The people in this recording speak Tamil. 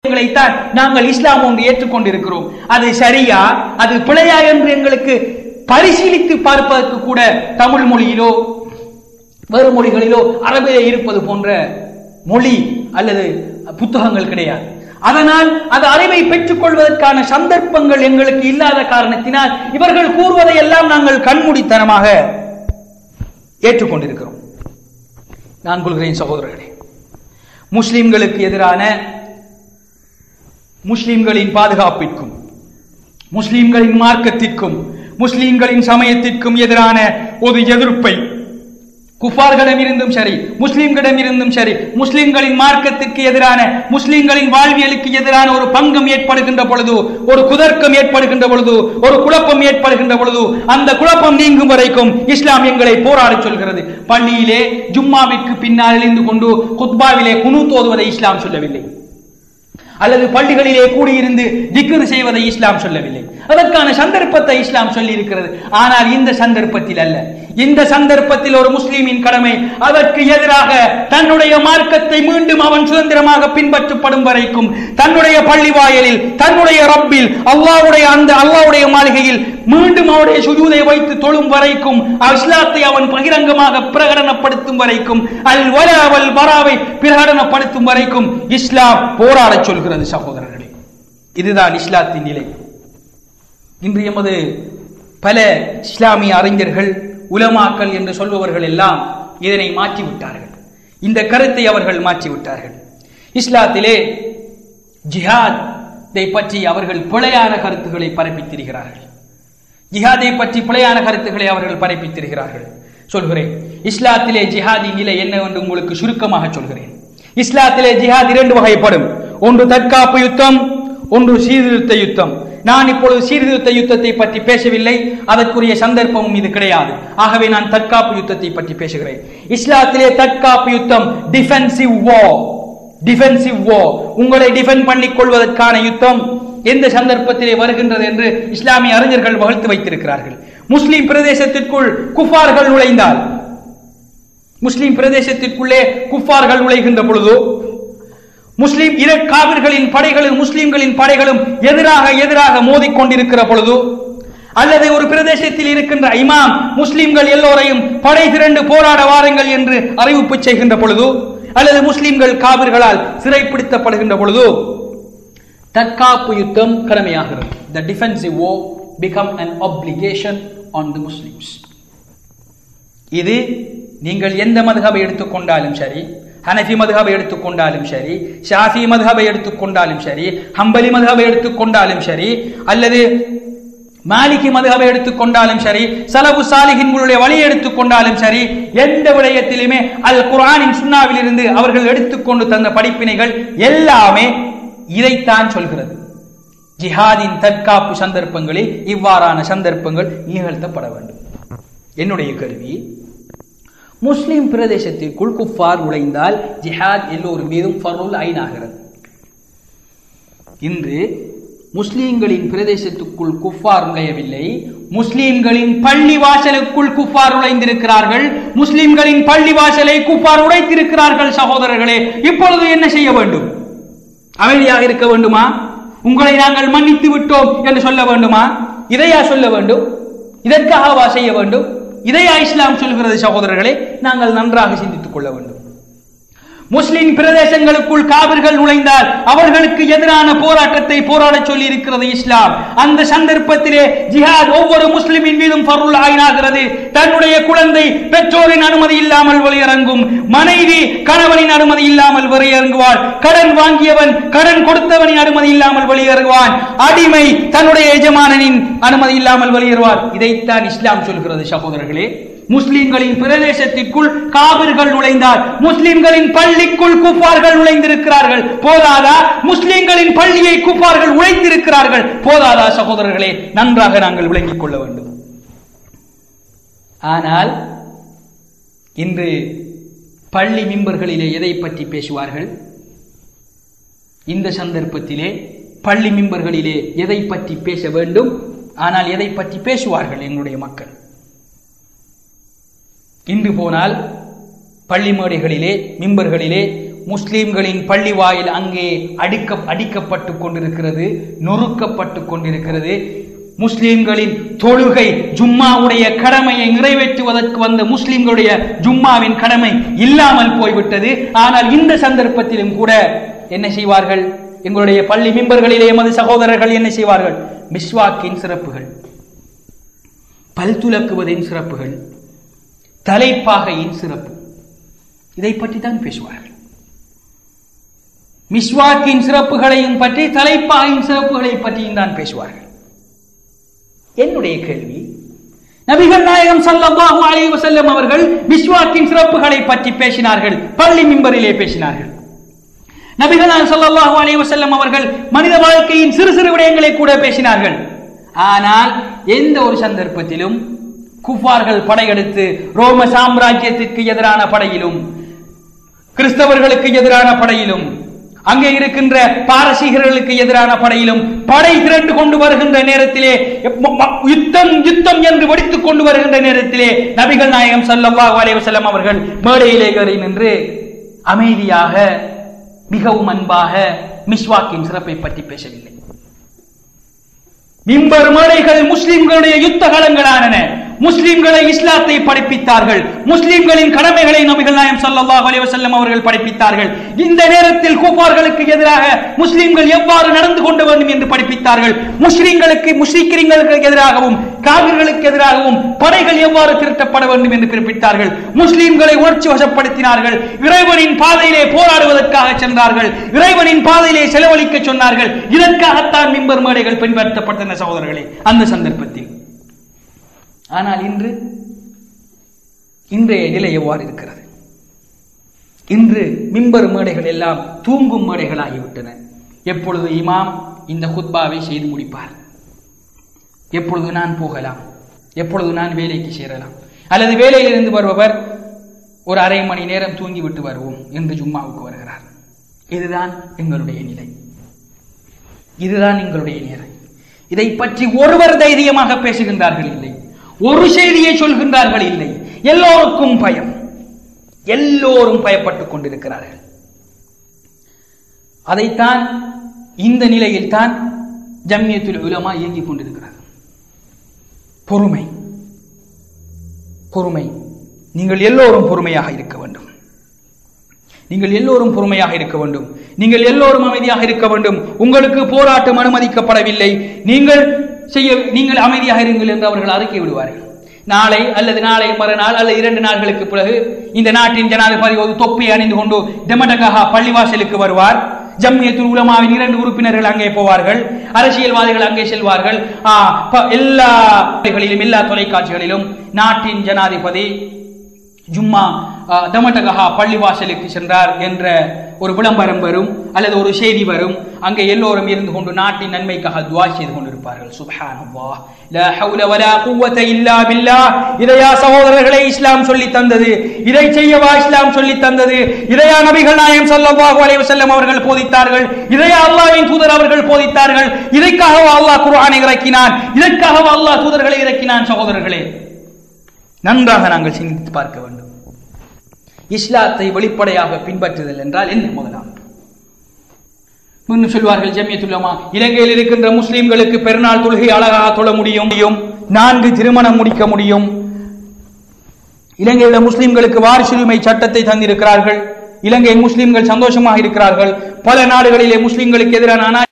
தான் நாங்கள் இஸ்லாம் ஒன்று ஏற்றுக்கொண்டிருக்கிறோம். அது சரியா அது பிழையா என்று எங்களுக்கு பரிசீலித்து பார்ப்பதற்கு கூட தமிழ் மொழியிலோ வேறு மொழிகளிலோ அரபிலே இருப்பது போன்ற மொழி அல்லது புத்தகங்கள் கிடையாது. அதனால் அது அறிவை பெற்றுக் கொள்வதற்கான சந்தர்ப்பங்கள் எங்களுக்கு இல்லாத காரணத்தினால் இவர்கள் கூறுவதை எல்லாம் நாங்கள் கண்மூடித்தனமாக ஏற்றுக்கொண்டிருக்கிறோம். நான் கொள்கிறேன் சகோதரர்களே, முஸ்லிம்களுக்கு எதிரான முஸ்லிம்களின் பாதுகாப்பிற்கும் முஸ்லிம்களின் மார்க்கத்திற்கும் முஸ்லிம்களின் சமயத்திற்கும் எதிரான ஒரு எதிர்ப்பை குஃபார்களிடமிருந்தும் சரி முஸ்லிம்களிடமிருந்தும் சரி முஸ்லிம்களின் மார்க்கத்திற்கு எதிரான முஸ்லிம்களின் வாழ்வியலுக்கு எதிரான ஒரு பங்கம் ஏற்படுகின்ற பொழுது, ஒரு குதர்க்கம் ஏற்படுகின்ற பொழுது, ஒரு குழப்பம் ஏற்படுகின்ற பொழுது அந்த குழப்பம் நீங்கும் வரைக்கும் இஸ்லாம் எங்களை போராட சொல்கிறது. பள்ளியிலே ஜும்மாவிற்கு பின்னால் இருந்து கொண்டு குத்பாவிலே குனூத் ஓதுவதை இஸ்லாம் சொல்லவில்லை, அல்லது பள்ளிகளிலே கூடியிருந்து திக்ர் செய்வதை இஸ்லாம் சொல்லவில்லை. அதற்கான சந்தர்ப்பத்தை இஸ்லாம் சொல்லி இருக்கிறது. ஆனால் இந்த சந்தர்ப்பத்தில் அல்ல. இந்த சந்தர்ப்பத்தில் ஒரு முஸ்லிமின் கடமை அதற்கு எதிராக தன்னுடைய மார்க்கத்தை மீண்டும் அவன் சுதந்திரமாக பின்பற்றப்படும் வரைக்கும் தன்னுடைய பள்ளி வாயிலில் தன்னுடைய ரப்பில் அல்லாஹ்வுடைய மாளிகையில் மீண்டும் அவருடைய சுஜூதை வைத்து தொழும் வரைக்கும் இஸ்லாத்தை அவன் பகிரங்கமாக பிரகடனப்படுத்தும் வரைக்கும் அல் வலா வல் பராவை பிரகடனப்படுத்தும் வரைக்கும் இஸ்லாம் போராட சொல்கிறது. சகோதரர்களே, இதுதான் இஸ்லாத்தின் நிலை. இன்று எமது பல இஸ்லாமிய அறிஞர்கள் உலமாக்கள் என்று சொல்பவர்கள் எல்லாம் இதனை மாற்றிவிட்டார்கள். இந்த கருத்தை அவர்கள் மாற்றிவிட்டார்கள். இஸ்லாத்திலே ஜிஹாதை பற்றி அவர்கள் பிழையான கருத்துக்களை பரப்பித்திருக்கிறார்கள். ஜிஹாதை பற்றி பிழையான கருத்துக்களை அவர்கள் பரப்பித்திருக்கிறார்கள். சொல்கிறேன், இஸ்லாத்திலே ஜிஹாதின் நிலை என்னவென்று உங்களுக்கு சுருக்கமாக சொல்கிறேன். இஸ்லாத்திலே ஜிஹாத் இரண்டு வகைப்படும். ஒன்று தற்காப்பு யுத்தம், ஒன்று சீர்திருத்த யுத்தம். நான் இப்பொழுது சீர்திருத்த யுத்தத்தை பற்றி பேசவில்லை, அதற்குரிய சந்தர்ப்பமும் இது கிடையாது. ஆகவே நான் தற்காப்பு யுத்தத்தை பற்றி பேசுகிறேன். இஸ்லாத்திலே தற்காப்பு யுத்தம், டிஃபென்சிவ் வார், உங்களை டிஃபெண்ட் பண்ணிக் கொள்வதற்கான யுத்தம் எந்த சந்தர்ப்பத்திலே வருகின்றது என்று இஸ்லாமிய அறிஞர்கள் வகுத்து வைத்திருக்கிறார்கள். முஸ்லிம் பிரதேசத்திற்குள் குஃபார்கள் நுழைந்தால், முஸ்லிம் பிரதேசத்திற்குள்ளே குஃபார்கள் நுழைகின்ற பொழுது முஸ்லிம் காவிர்களின் படைகளும் முஸ்லிம்களின் படைகளும் எதிராக மோதிக்கொண்டிருக்கிற பொழுது, அல்லது ஒரு பிரதேசத்தில் இருக்கின்ற இமாம் முஸ்லிம்கள் எல்லோரையும் படை திரண்டு போராட வாருங்கள் என்று அறிவிப்பு செய்கின்ற பொழுது, அல்லது முஸ்லிம்கள் காவிர்களால் சிறைப்பிடிக்கப்படுகின்ற பொழுது தற்காப்பு யுத்தம் கடமையாகிறது. The defensive war become an obligation on the Muslims. இது நீங்கள் எந்த மதுஹபை எடுத்துக்கொண்டாலும் சரி, ஹனஃபி மதுஹபை எடுத்துக்கொண்டாலும் சரி, ஷாஃபி மதுஹபை எடுத்துக்கொண்டாலும் சரி, ஹம்பலி மதுஹபை எடுத்துக்கொண்டாலும் சரி, அல்லது மாலிகி மதுஹபை எடுத்துக்கொண்டாலும் சரி, சலபு சாலிஹின்களுடைய வழியை எடுத்துக்கொண்டாலும் சரி, எந்த விடயத்திலுமே அல் குர்ஆனின் சுன்னாவில் இருந்து அவர்கள் எடுத்துக்கொண்டு தந்த படிப்பினைகள் எல்லாமே இதைத்தான் சொல்கிறது. ஜிஹாதின் தற்காப்பு சந்தர்ப்பங்களில் இவ்வாறான சந்தர்ப்பங்கள் நிகழ்த்தப்பட வேண்டும். என்னுடைய கேள்வி, முஸ்லிம் பிரதேசத்திற்குள் குஃபார் நுழைந்தால் ஜிஹாத் எல்லோரும் மீதும் ஃபர்லுல் ஐன் ஆகிறது. இன்று முஸ்லிம்களின் பிரதேசத்துக்குள் குஃபார் நுழையவில்லை, முஸ்லிம்களின் பள்ளி வாசலுக்குள் குஃபார் நுழைந்திருக்கிறார்கள். முஸ்லிம்களின் பள்ளி வாசலை குஃபார் உடைத்திருக்கிறார்கள். சகோதரர்களே, இப்பொழுது என்ன செய்ய வேண்டும்? அமைதியாக இருக்க வேண்டுமா? உங்களை நாங்கள் மன்னித்து விட்டோம் என்று சொல்ல வேண்டுமா? இதையா சொல்ல வேண்டும்? இதற்காகவா செய்ய வேண்டும்? இதையா இஸ்லாம் சொல்கிறது? சகோதரர்களே, நாங்கள் நன்றாக சிந்தித்துக் கொள்ள வேண்டும். முஸ்லிம் பிரதேசங்களுக்குள் காவிர்கள் நுழைந்தால் அவர்களுக்கு எதிரான போராட்டத்தை போராட சொல்லி இருக்கிறது இஸ்லாம். அந்த சந்தர்ப்பத்திலே ஜிஹாத் ஒவ்வொரு முஸ்லிமின் மீதும் ஃபர்லுல் ஐன் ஆகிறது. தன்னுடைய குழந்தை பெற்றோரின் அனுமதி இல்லாமல் வெளியிறங்கும், மனைவி கணவனின் அனுமதி இல்லாமல் வெளியிறங்குவாள், கடன் வாங்கியவன் கடன் கொடுத்தவனின் அனுமதி இல்லாமல் வெளியிறங்குவான், அடிமை தன்னுடைய எஜமானனின் அனுமதி இல்லாமல் வெளியேறுவார். இதைத்தான் இஸ்லாம் சொல்கிறது. சகோதரர்களே, முஸ்லிம்களின் பிரதேசத்திற்குள் காவிர்கள் நுழைந்தால் முஸ்லிம்களின் பள்ளிக்குள் குஃபார்கள் நுழைந்திருக்கிறார்கள். போதாதா? முஸ்லிம்களின் பள்ளியை குஃபார்கள் உழைத்திருக்கிறார்கள். போதாதா? சகோதரர்களே, நன்றாக நாங்கள் விளங்கிக் கொள்ள வேண்டும். ஆனால் இன்று பள்ளி மிம்பர்களிலே எதை பற்றி பேசுவார்கள்? இந்த சந்தர்ப்பத்திலே பள்ளி மிம்பர்களிலே எதை பற்றி பேச வேண்டும்? ஆனால் எதை பற்றி பேசுவார்கள் எங்களுடைய மக்கள்? இன்று போனால் பள்ளி மேடைகளிலே மிம்பர்களிலே முஸ்லிம்களின் பள்ளி வாயில் அங்கே அடிக்கப்பட்டு கொண்டிருக்கிறது, நொறுக்கப்பட்டு கொண்டிருக்கிறது. முஸ்லிம்களின் தொழுகை ஜும்மாவுடைய கடமையை நிறைவேற்றுவதற்கு வந்த முஸ்லிம்களுடைய ஜும்மாவின் கடமை இல்லாமல் போய்விட்டது. ஆனால் இந்த சந்தர்ப்பத்திலும் கூட என்ன செய்வார்கள்? எங்களுடைய பள்ளி மிம்பர்களிலே எமது சகோதரர்கள் என்ன செய்வார்கள்? மிஸ்வாக்கின் சிறப்புகள், பல் துலக்குவதின் சிறப்புகள், தலைப்பாகையின் சிறப்பு, இதை பற்றி தான் பேசுவார்கள். மிஸ்வாக்கின் சிறப்புகளையும் பற்றி, தலைப்பாகையின் சிறப்புகளை பற்றியும் தான் பேசுவார்கள். என்னுடைய கேள்வி, நபிகள் நாயகம் ஸல்லல்லாஹு அலைஹி வஸல்லம் அவர்கள் மிஸ்வாக்கின் சிறப்புகளை பற்றி பேசினார்கள், பள்ளி மிம்பரிலே பேசினார்கள். நபிகள் நாயகம் ஸல்லல்லாஹு அலைஹி வஸல்லம் அவர்கள் மனித வாழ்க்கையின் சிறு சிறு விடயங்களை கூட பேசினார்கள். ஆனால் எந்த ஒரு சந்தர்ப்பத்திலும் குஃபார்கள் படையெடுத்து ரோம சாம்ராஜ்யத்திற்கு எதிரான படையிலும், கிறிஸ்தவர்களுக்கு எதிரான படையிலும், அங்கே இருக்கின்ற பாரசீகர்களுக்கு எதிரான படையிலும் படை திரண்டு கொண்டு வருகின்ற நேரத்திலே, யுத்தம் யுத்தம் என்று வெடித்துக் கொண்டு வருகின்ற நேரத்திலே நபிகள் நாயகம் ஸல்லல்லாஹு அலைஹி வஸல்லம் அவர்கள் மேடையிலே ஏறி நின்று அமைதியாக மிகவும் அன்பாக மிஸ்வாக்கின் சிறப்பை பற்றி பேசவில்லை. மிம்பர் மேடைகள் முஸ்லிம்களுடைய யுத்த களங்களான, முஸ்லிம்களை இஸ்லாத்தை படிப்பித்தார்கள், முஸ்லிம்களின் கடமைகளை நபிகள் நாயகம் ஸல்லல்லாஹு அலைஹி வஸல்லம் அவர்கள் படிப்பித்தார்கள். இந்த நேரத்தில் குஃபார்களுக்கு எதிராக முஸ்லிம்கள் எவ்வாறு நடந்து கொள்ள வேண்டும் என்று படிப்பித்தார்கள். முஸ்லிம்களுக்கு எதிராகவும் காபிர்களுக்கு எதிராகவும் படைகள் எவ்வாறு திரட்டப்பட வேண்டும் என்று குறிப்பிட்டார்கள். முஸ்லிம்களை உணர்ச்சி வசப்படுத்தினார்கள். இறைவனின் பாதையிலே போராடுவதற்காக சென்றார்கள், இறைவனின் பாதையிலே செலவழிக்க சொன்னார்கள். இதற்காகத்தான் மிம்பர் மேடைகள் பின்பற்றப்பட்டன சகோதரர்களே அந்த சந்தர்ப்பத்தில். ஆனால் இன்றைய நிலை எவ்வாறு இருக்கிறது? இன்று மிம்பர் மேடைகள் எல்லாம் தூங்கும் மேடைகளாகிவிட்டன. எப்பொழுது இமாம் இந்த குத்பாவை செய்து முடிப்பார், எப்பொழுது நான் போகலாம், எப்பொழுது நான் வேலைக்கு சேரலாம், அல்லது வேலையிலிருந்து வருபவர் ஒரு அரை மணி நேரம் தூங்கிவிட்டு வருவோம் என்று ஜும்மாவுக்கு வருகிறார். இதுதான் எங்களுடைய நிலை, இதுதான் எங்களுடைய நிலை. இதை பற்றி ஒருவர் தைரியமாக பேசுகின்றார்கள் இல்லை, ஒரு செய்தியை சொல்கின்றார்கள் இல்லை. எல்லோருக்கும் பயம், எல்லோரும் பயப்பட்டுக் கொண்டிருக்கிறார்கள். அதைத்தான் இந்த நிலையில் தான் ஜம்மியத்துல் உலமா இயங்கிக் கொண்டிருக்கிறது. பொறுமை, பொறுமை. நீங்கள் எல்லோரும் பொறுமையாக இருக்க வேண்டும், நீங்கள் எல்லோரும் பொறுமையாக இருக்க வேண்டும், நீங்கள் எல்லோரும் அமைதியாக இருக்க வேண்டும். உங்களுக்கு போராட்டம் அனுமதிக்கப்படவில்லை, நீங்கள் அமைதியாக இருங்கள் என்று அவர்கள் அறிக்கை விடுவார்கள். நாளை அல்லது நாளை மறுநாள் அல்லது 2 நாட்களுக்கு பிறகு இந்த நாட்டின் ஜனாதிபதி ஒரு தொப்பியை அணிந்து கொண்டு டெமடகஹா பள்ளிவாசலுக்கு வருவார். ஜம்மியத்துல் உலமாவின் 2 உறுப்பினர்கள் அங்கே போவார்கள், அரசியல்வாதிகள் அங்கே செல்வார்கள். எல்லா தொலைக்காட்சிகளிலும் நாட்டின் ஜனாதிபதி ஜும்மா டமடகஹா பள்ளிவாசலுக்கு சென்றார் என்ற ஒரு விளம்பரம் வரும் அல்லது ஒரு செய்தி வரும். அங்கே எல்லோரும் இருந்து கொண்டு நாட்டின் நன்மைக்காக துஆ செய்து கொண்டிருப்பார்கள். சுப்ஹானல்லாஹ், லா ஹவுல வலா குவத இல்லா பில்லாஹ். இதையா சகோதரர்களை இஸ்லாம் சொல்லி தந்தது? இதை செய்யவா இஸ்லாம் சொல்லி தந்தது? இதையா நபிகள் நாயகம் ஸல்லல்லாஹு அலைஹி வஸல்லம் அவர்கள் போதித்தார்கள்? இதையா அல்லாஹ்வின் தூதர் அவர்கள் போதித்தார்கள்? இதற்காகவா அல்லாஹ் குர்ஆனை இறக்கினான்? இதற்காகவா அல்லாஹ் தூதர்களை இறக்கினான்? சகோதரர்களே, நன்றாக நாங்கள் சிந்தித்து பார்க்க வேண்டும். இஸ்லாத்தை வெளிப்படையாக பின்பற்றுதல் என்றால் என்ன? முதலாவது சொல்வார்கள் ஜம்மியத்துல் உலமா, இலங்கையில் இருக்கின்ற முஸ்லிம்களுக்கு பெருநாள் தொழுகை அழகாக தொழ முடியும், 4 திருமணம் முடிக்க முடியும். இலங்கையில் முஸ்லிம்களுக்கு வாரிசுரிமை சட்டத்தை தந்திருக்கிறார்கள். இலங்கை முஸ்லிம்கள் சந்தோஷமாக இருக்கிறார்கள். பல நாடுகளிலே முஸ்லிம்களுக்கு எதிரான